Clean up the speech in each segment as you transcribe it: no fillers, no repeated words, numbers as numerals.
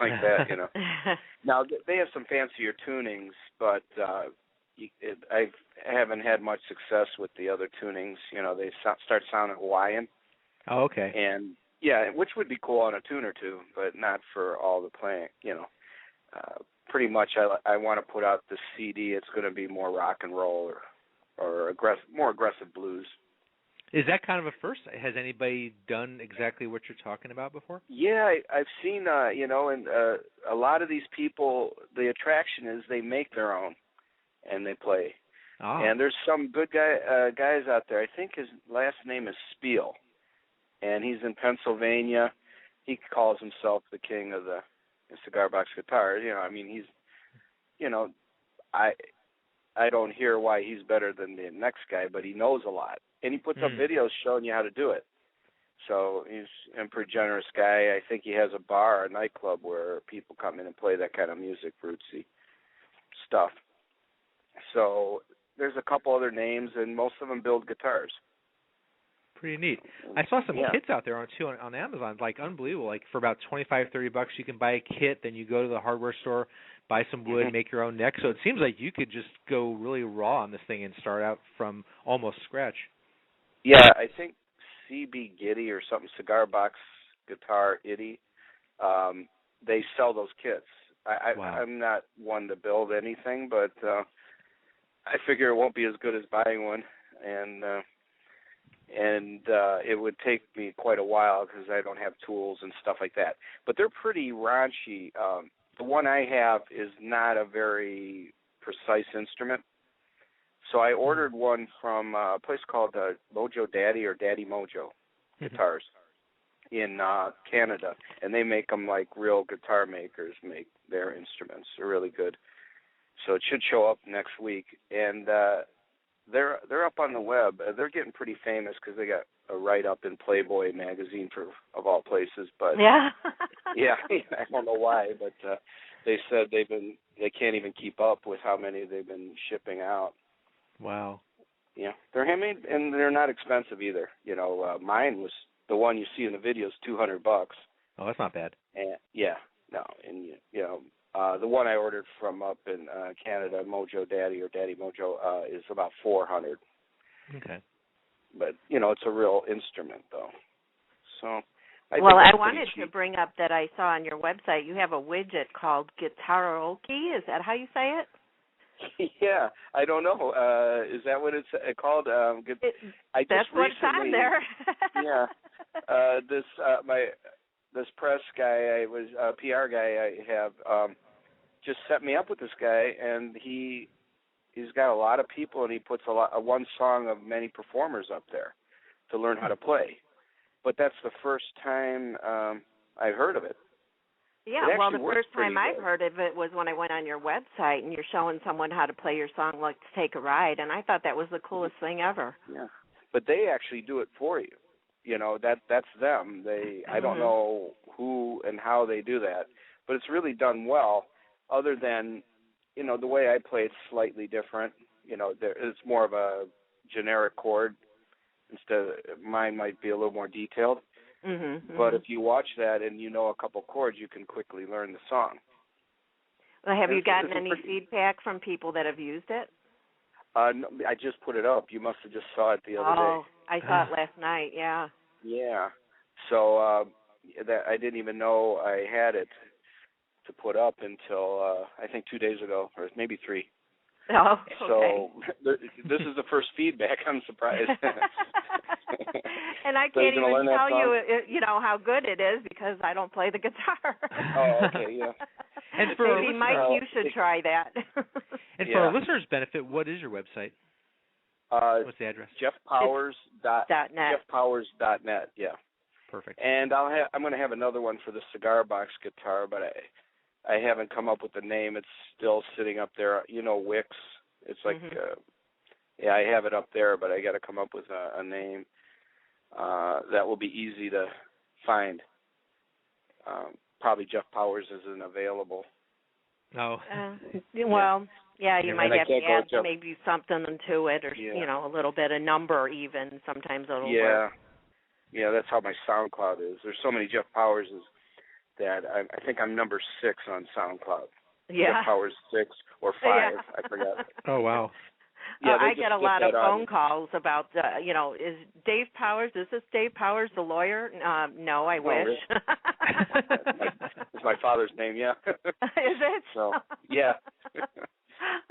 like that, you know. Now, they have some fancier tunings, but I haven't had much success with the other tunings. You know, they start sounding Hawaiian. Oh, okay. And, yeah, which would be cool on a tune or two, but not for all the playing, you know. Pretty much I want to put out the CD. It's going to be more rock and roll or more aggressive blues. Is that kind of a first? Has anybody done exactly what you're talking about before? Yeah, I've seen, you know, and a lot of these people, the attraction is they make their own and they play. Oh. And there's some good guys out there. I think his last name is Spiel, and he's in Pennsylvania. He calls himself the king of the cigar box guitar. You know, I mean, he's, you know, I don't hear why he's better than the next guy, but he knows a lot. And he puts up videos showing you how to do it. So he's a pretty generous guy. I think he has a bar, a nightclub, where people come in and play that kind of music, rootsy stuff. So there's a couple other names, and most of them build guitars. Pretty neat. I saw some kits out there on Amazon, like unbelievable. Like for about $25-30, you can buy a kit. Then you go to the hardware store, buy some wood, make your own neck. So it seems like you could just go really raw on this thing and start out from almost scratch. Yeah, I think CB Giddy or something, Cigar Box Guitar Itty, they sell those kits. I'm not one to build anything, but I figure it won't be as good as buying one, and it would take me quite a while because I don't have tools and stuff like that. But they're pretty raunchy. The one I have is not a very precise instrument. So I ordered one from a place called Mojo Daddy or Daddy Mojo Guitars in Canada, and they make them like real guitar makers make their instruments. They're really good. So it should show up next week, and they're up on the web. They're getting pretty famous because they got a write-up in Playboy magazine of all places. But yeah, I don't know why, but they said they can't even keep up with how many they've been shipping out. Wow. Yeah, they're handmade and they're not expensive either. You know, mine was the one you see in the video is $200. Oh, that's not bad. And and you know, the one I ordered from up in Canada, Mojo Daddy or Daddy Mojo, is about $400. Okay. But you know, it's a real instrument though. So. I wanted to bring up that I saw on your website you have a widget called Guitaroki. Is that how you say it? Yeah, I don't know. Is that what it's called? That's what's on there. Yeah. This press guy, PR guy I have, just set me up with this guy, and he's got a lot of people, and he puts one song of many performers up there to learn how to play. But that's the first time I've heard of it. Yeah, well, the first time I've heard of it was when I went on your website and you're showing someone how to play your song, like to Take a Ride, and I thought that was the coolest thing ever. Yeah, but they actually do it for you. You know, that's them. I don't know who and how they do that, but it's really done well. Other than, you know, the way I play it's slightly different. You know, it's more of a generic chord. Mine might be a little more detailed. But if you watch that and you know a couple chords, you can quickly learn the song. Well, have you gotten any feedback from people that have used it? No, I just put it up. You must have just saw it the other day. Oh, I saw it last night, yeah. Yeah. So that I didn't even know I had it to put up until I think 2 days ago, or maybe 3. Oh, okay. So this is the first feedback. I'm surprised. And I can't even tell you know, how good it is because I don't play the guitar. Oh, okay, yeah. And for maybe Mike, you should try that. And for our listeners' benefit, what is your website? What's the address? JeffPowers.net. JeffPowers.net. Yeah. Perfect. And I'm going to have another one for the cigar box guitar, but I haven't come up with a name. It's still sitting up there. You know, Wix. It's like, I have it up there, but I got to come up with a name that will be easy to find. Probably Jeff Powers isn't available. No. Well, yeah, you might have to add maybe something to it, or you know, a little bit of number even. Sometimes it'll work. Yeah, that's how my SoundCloud is. There's so many Jeff Powerses. that I think I'm number 6 on SoundCloud. Yeah. Powers 6 or 5, I forgot. Oh, wow. Yeah, I get a lot of phone calls about, is Dave Powers, is this Dave Powers, the lawyer? No, I wish. Really? It's my father's name, yeah. Is it? So, yeah.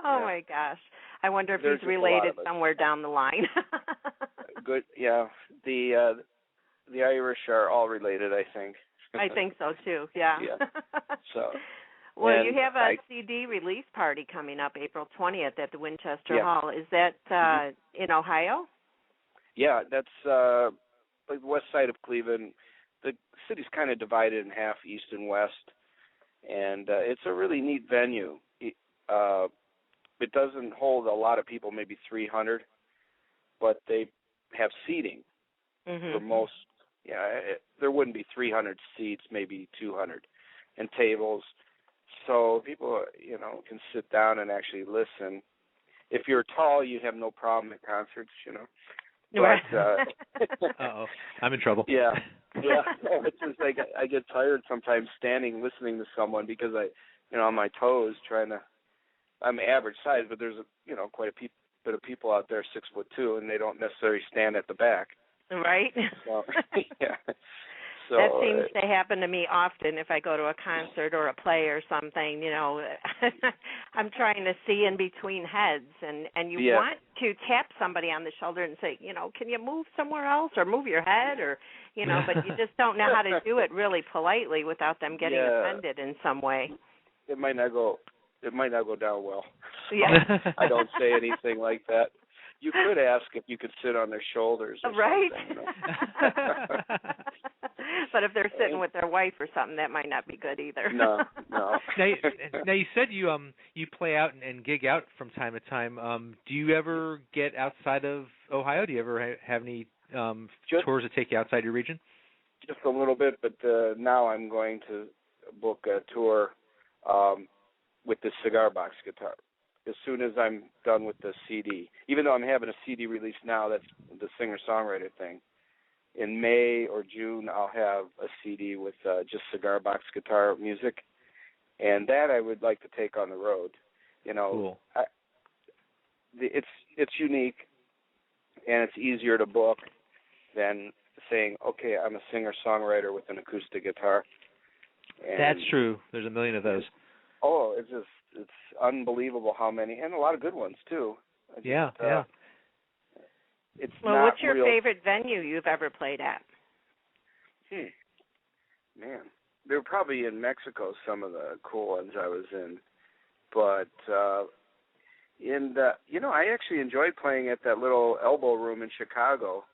My gosh. I wonder if There's he's related somewhere down the line. Good, yeah. The Irish are all related, I think. I think so, too, yeah. So... Well, you have a CD release party coming up April 20th at the Winchester Hall. Is that in Ohio? Yeah, that's like the west side of Cleveland. The city's kind of divided in half, east and west, and it's a really neat venue. It doesn't hold a lot of people, maybe 300, but they have seating for most. Yeah, there wouldn't be 300 seats, maybe 200, and tables. So people, can sit down and actually listen. If you're tall, you have no problem at concerts, But, uh-oh, I'm in trouble. Yeah. It's just like I get tired sometimes standing listening to someone because on my toes trying to. I'm average size, but there's quite a bit of people out there 6'2", and they don't necessarily stand at the back. Right. So, yeah. So, that seems to happen to me often if I go to a concert or a play or something, I'm trying to see in between heads, and you want to tap somebody on the shoulder and say, can you move somewhere else or move your head or, but you just don't know how to do it really politely without them getting offended in some way. It might not go down well. Yeah. I don't say anything like that. You could ask if you could sit on their shoulders or right? something. But if they're sitting with their wife or something, that might not be good either. No. Now you said you play out and gig out from time to time. Do you ever get outside of Ohio? Do you ever have any tours that take you outside your region? Just a little bit, but now I'm going to book a tour with the cigar box guitar. As soon as I'm done with the CD, even though I'm having a CD release now, that's the singer-songwriter thing. In May or June, I'll have a CD with just cigar box guitar music, and that I would like to take on the road. Cool. It's unique, and it's easier to book than saying, okay, I'm a singer-songwriter with an acoustic guitar. And that's true. There's a million of those. Oh, it's unbelievable how many, and a lot of good ones too. Yeah. It's well, what's your favorite venue you've ever played at? Man, they were probably in Mexico, some of the cool ones I was in. But I actually enjoyed playing at that little Elbow Room in Chicago,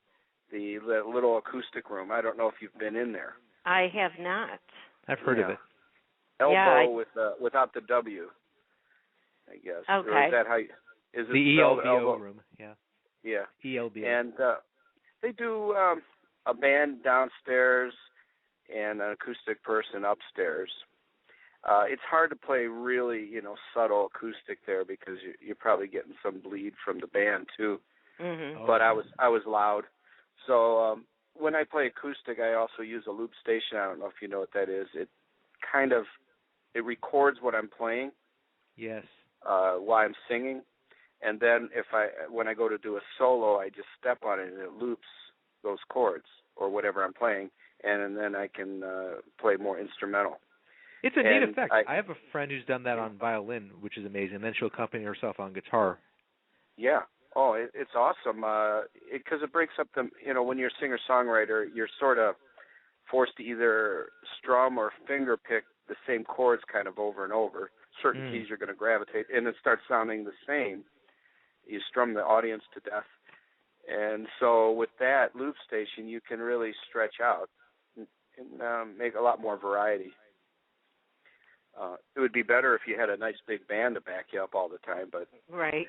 the little acoustic room. I don't know if you've been in there. I have not. I've heard of it. Elbow without the W, I guess. Okay. Or is that how is it the spelled? ELBO room? Yeah. Yeah. ELBO. And they do a band downstairs and an acoustic person upstairs. It's hard to play really, subtle acoustic there because you're probably getting some bleed from the band too. Mm-hmm. But I was loud. So when I play acoustic, I also use a loop station. I don't know if you know what that is. It records what I'm playing. Yes. While I'm singing, and then when I go to do a solo, I just step on it and it loops those chords or whatever I'm playing, and then I can play more instrumental. It's a neat effect. I have a friend who's done that on violin, which is amazing. And then she'll accompany herself on guitar. Yeah. Oh, it's awesome because it breaks up the. When you're a singer-songwriter, you're sort of forced to either strum or finger pick the same chords kind of over and over. Certain keys you're going to gravitate, and it starts sounding the same. You strum the audience to death. And so with that loop station, you can really stretch out and make a lot more variety. It would be better if you had a nice big band to back you up all the time, but right.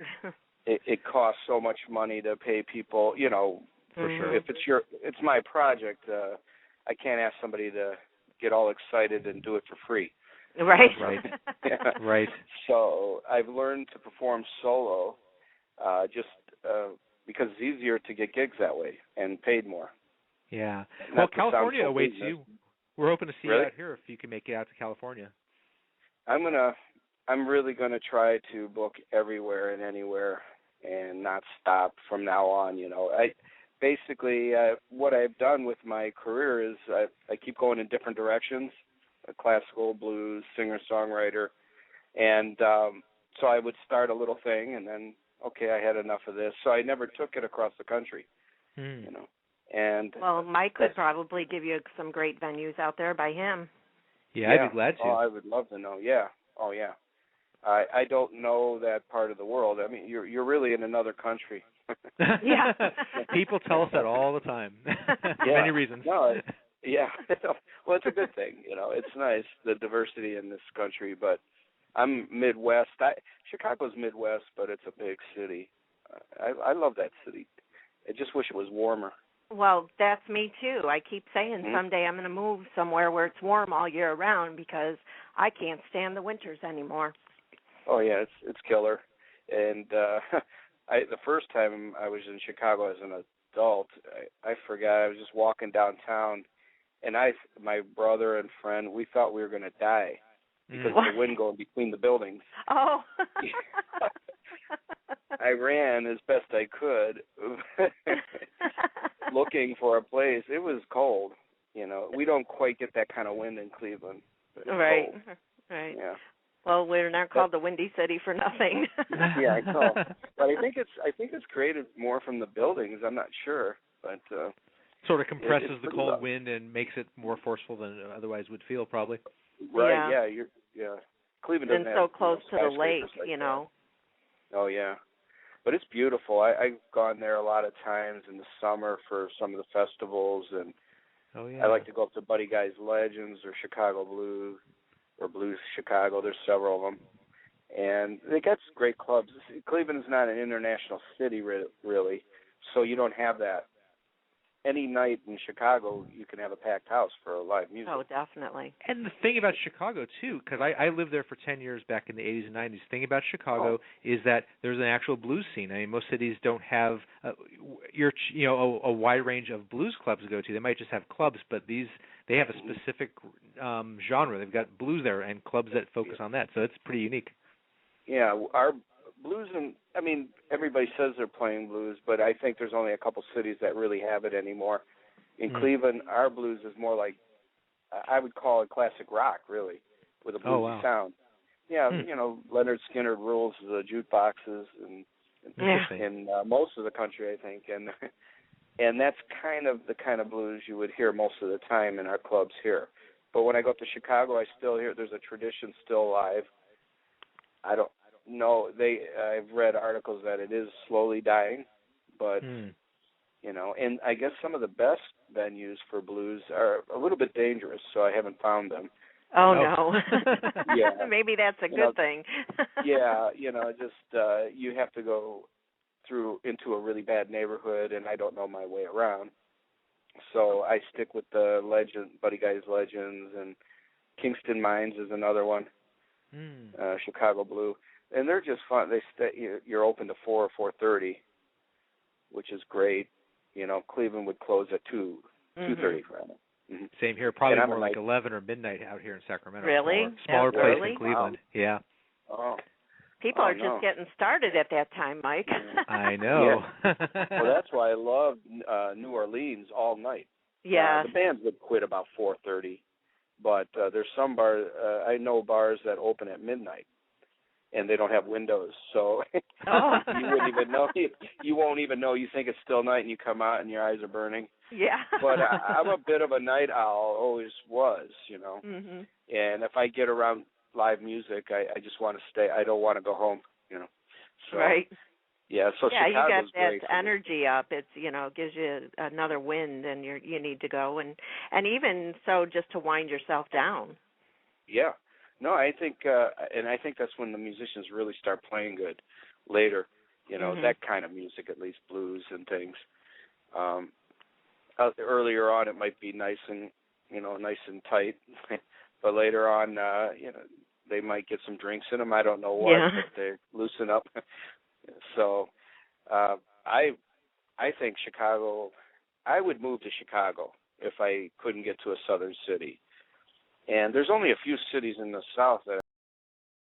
it costs so much money to pay people, for sure. If it's my project, I can't ask somebody to get all excited and do it for free. Right. Yeah. Right. So I've learned to perform solo just because it's easier to get gigs that way and paid more. Yeah. Well, California awaits you We're hoping to see really? you out here if you can make it out to California. I'm really gonna try to book everywhere and anywhere and not stop from now on. I basically what I've done with my career is I keep going in different directions, classical, blues, singer-songwriter, and so I would start a little thing and then okay, I had enough of this, so I never took it across the country. And well, Mike could probably give you some great venues out there by him. Yeah, I'd be glad to. Oh, I would love to know. Yeah. Oh, yeah. I don't know that part of the world. I mean, you're really in another country. Yeah. People tell us that all the time. For many reasons. No, yeah. Well, it's a good thing. It's nice, the diversity in this country. But I'm Midwest. Chicago's Midwest, but it's a big city. I love that city. I just wish it was warmer. Well, that's me too. I keep saying someday I'm going to move somewhere where it's warm all year round because I can't stand the winters anymore. Oh yeah, it's killer. And the first time I was in Chicago as an adult, I forgot. I was just walking downtown, and my brother and friend, we thought we were going to die because of the wind going between the buildings. Oh. I ran as best I could, looking for a place. It was cold. We don't quite get that kind of wind in Cleveland. Right. Cold. Right. Yeah. Well, we're not called the Windy City for nothing. Yeah, I know. But I think it's created more from the buildings. I'm not sure, but sort of compresses the cold rough. wind and makes it more forceful than it otherwise would feel, probably. Right. Yeah. Cleveland doesn't and so have, close to the lake, like Oh yeah. But it's beautiful. I've gone there a lot of times in the summer for some of the festivals, and I like to go up to Buddy Guy's Legends or Chicago Blues or Blues Chicago. There's several of them, and they got great clubs. Cleveland's not an international city really, so you don't have that. Any night in Chicago, you can have a packed house for live music. Oh, definitely. And the thing about Chicago, too, because I lived there for 10 years back in the 80s and 90s, the thing about Chicago is that there's an actual blues scene. I mean, most cities don't have a wide range of blues clubs to go to. They might just have clubs, but they have a specific genre. They've got blues there and clubs that focus on that, so it's pretty unique. Yeah, our blues, everybody says they're playing blues, but I think there's only a couple cities that really have it anymore. In Cleveland, our blues is more like, I would call it classic rock, really, with a bluesy sound. Yeah, Leonard Skinner rules the jukeboxes in most of the country, I think, and that's kind of the kind of blues you would hear most of the time in our clubs here. But when I go up to Chicago, I still hear there's a tradition still alive. I don't know. I've read articles that it is slowly dying, but and I guess some of the best venues for blues are a little bit dangerous, so I haven't found them. Oh no. Yeah. Maybe that's a good thing. Yeah, you have to go into a really bad neighborhood, and I don't know my way around. So I stick with the Buddy Guy's Legends, and Kingston Mines is another one. Chicago Blue, and they're just fun. You're open to 4 or 4:30, which is great. Cleveland would close at 2:30 for them. Mm-hmm. Same here, probably more like 11 or midnight out here in Sacramento. Really? Smaller place early? in Cleveland. Wow. Yeah. Oh. People are just getting started at that time, Mike. I know. Yeah. Well, that's why I love New Orleans all night. Yeah. The bands would quit about 4:30, but there's some bars. I know bars that open at midnight, and they don't have windows, so you wouldn't even know. You won't even know. You think it's still night, and you come out, and your eyes are burning. Yeah. But I'm a bit of a night owl. Always was, Mm-hmm. And if I get around live music, I just want to stay. I don't want to go home, So, right. Yeah. So yeah, Chicago's you got great that energy up. It's gives you another wind, and you need to go, and even so, just to wind yourself down. Yeah. No, I think, and I think that's when the musicians really start playing good later. That kind of music, at least blues and things. Earlier on, it might be nice and tight, but later on, they might get some drinks in them. I don't know what, but they loosen up. So, I think Chicago. I would move to Chicago if I couldn't get to a southern city. And there's only a few cities in the South that